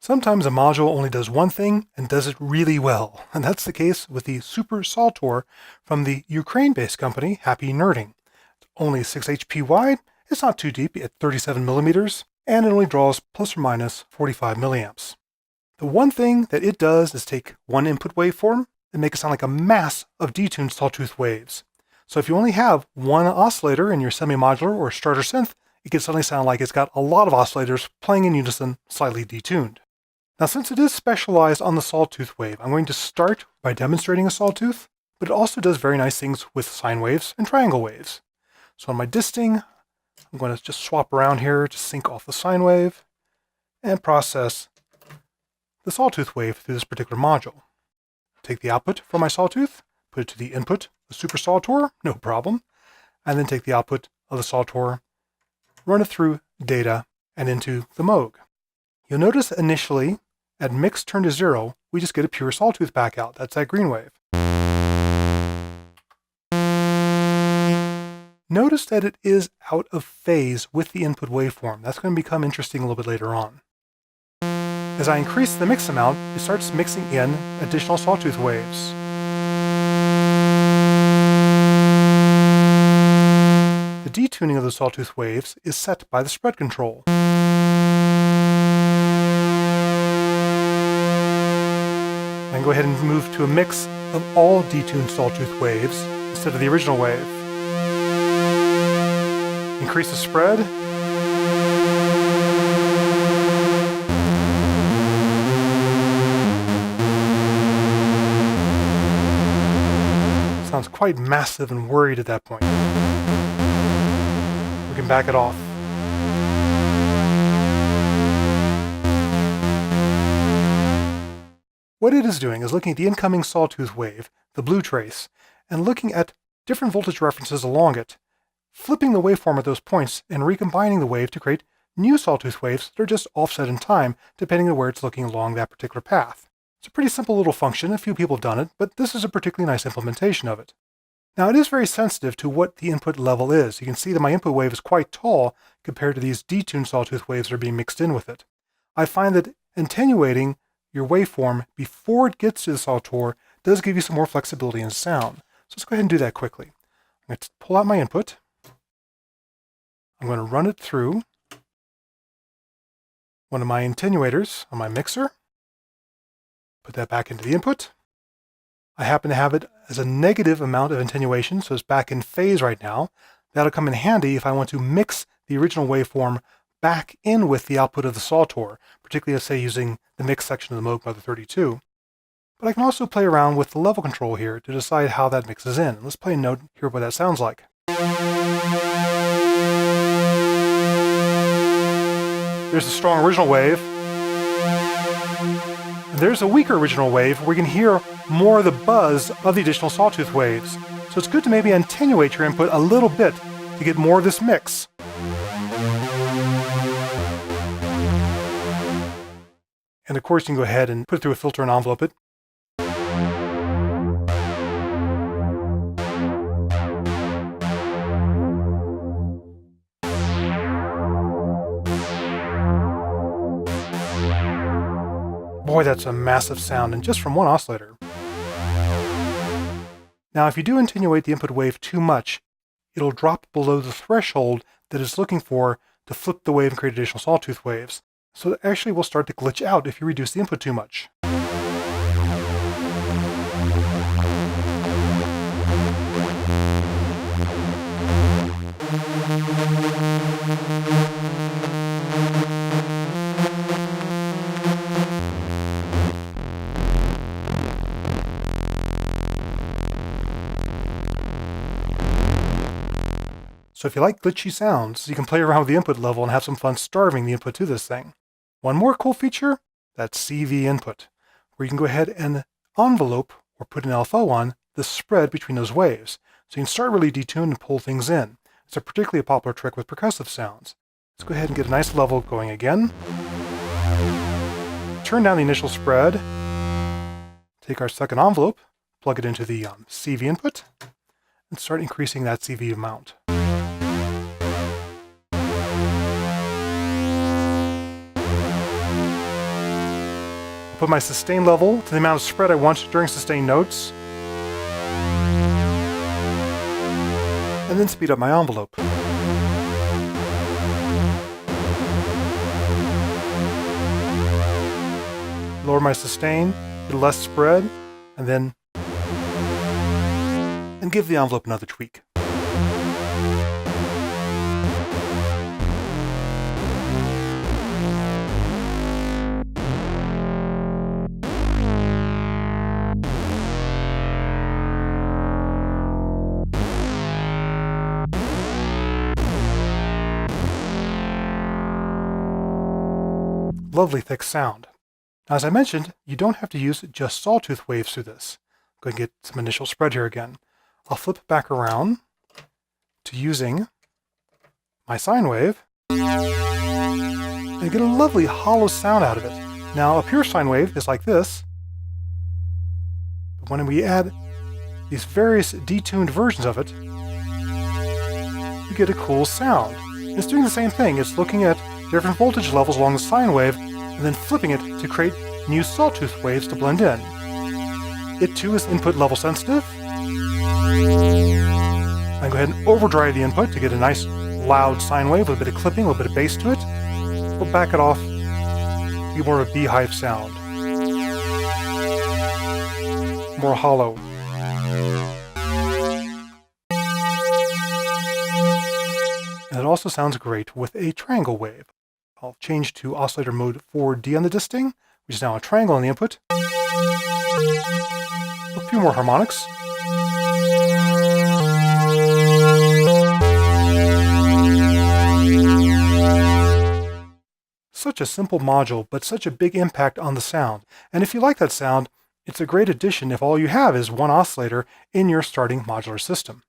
Sometimes a module only does one thing and does it really well, and that's the case with the Super Sawtor from the Ukraine-based company Happy Nerding. It's only 6 HP wide, it's not too deep at 37 millimeters, and it only draws plus or minus 45 milliamps. The one thing that it does is take one input waveform and make it sound like a mass of detuned sawtooth waves. So if you only have one oscillator in your semi-modular or starter synth, it can suddenly sound like it's got a lot of oscillators playing in unison, slightly detuned. Now, since it is specialized on the sawtooth wave, I'm going to start by demonstrating a sawtooth, but it also does very nice things with sine waves and triangle waves. So on my disting, I'm going to just swap around here to sync off the sine wave and process the sawtooth wave through this particular module. Take the output from my sawtooth, put it to the input, the Super Sawtor, no problem, and then take the output of the Sawtor, run it through data and into the Moog. You'll notice initially, at mix turned to 0, we just get a pure sawtooth back out. That's that green wave. Notice that it is out of phase with the input waveform. That's going to become interesting a little bit later on. As I increase the mix amount, it starts mixing in additional sawtooth waves. The detuning of the sawtooth waves is set by the spread control. I can go ahead and move to a mix of all detuned sawtooth waves instead of the original wave. Increase the spread. Sounds quite massive and worried at that point. We can back it off. What it is doing is looking at the incoming sawtooth wave, the blue trace, and looking at different voltage references along it, flipping the waveform at those points and recombining the wave to create new sawtooth waves that are just offset in time depending on where it's looking along that particular path. It's a pretty simple little function, a few people have done it, but this is a particularly nice implementation of it. Now it is very sensitive to what the input level is. You can see that my input wave is quite tall compared to these detuned sawtooth waves that are being mixed in with it. I find that attenuating your waveform before it gets to the Sawtor does give you some more flexibility in sound. So let's go ahead and do that quickly. I'm going to pull out my input. I'm going to run it through one of my attenuators on my mixer. Put that back into the input. I happen to have it as a negative amount of attenuation, so it's back in phase right now. That'll come in handy if I want to mix the original waveform back in with the output of the Sawtor, particularly, say, using the mix section of the Moog Mother 32. But I can also play around with the level control here to decide how that mixes in. Let's play a note, hear what that sounds like. There's a strong original wave. And there's a weaker original wave where we can hear more of the buzz of the additional sawtooth waves. So it's good to maybe attenuate your input a little bit to get more of this mix. And of course, you can go ahead and put it through a filter and envelope it. Boy, that's a massive sound, and just from one oscillator. Now, if you do attenuate the input wave too much, it'll drop below the threshold that it's looking for to flip the wave and create additional sawtooth waves. So it actually will start to glitch out if you reduce the input too much. So if you like glitchy sounds, you can play around with the input level and have some fun starving the input to this thing. One more cool feature, that's CV input, where you can go ahead and envelope or put an LFO on the spread between those waves. So you can start really detune and pull things in. It's a particularly popular trick with percussive sounds. Let's go ahead and get a nice level going again. Turn down the initial spread. Take our second envelope, plug it into the CV input, and start increasing that CV amount. Put my sustain level to the amount of spread I want during sustained notes. And then speed up my envelope. Lower my sustain, get less spread, and then give the envelope another tweak. Lovely thick sound. As I mentioned, you don't have to use just sawtooth waves through this. I'm going to get some initial spread here again. I'll flip back around to using my sine wave and get a lovely hollow sound out of it. Now, a pure sine wave is like this, but when we add these various detuned versions of it, you get a cool sound. It's doing the same thing. It's looking at different voltage levels along the sine wave and then flipping it to create new sawtooth waves to blend in. It too is input level sensitive. I go ahead and overdrive the input to get a nice loud sine wave with a bit of clipping, a little bit of bass to it. We'll back it off, get more of a beehive sound. More hollow. And it also sounds great with a triangle wave. I'll change to oscillator mode 4D on the disting, which is now a triangle on the input. A few more harmonics. Such a simple module, but such a big impact on the sound. And if you like that sound, it's a great addition if all you have is one oscillator in your starting modular system.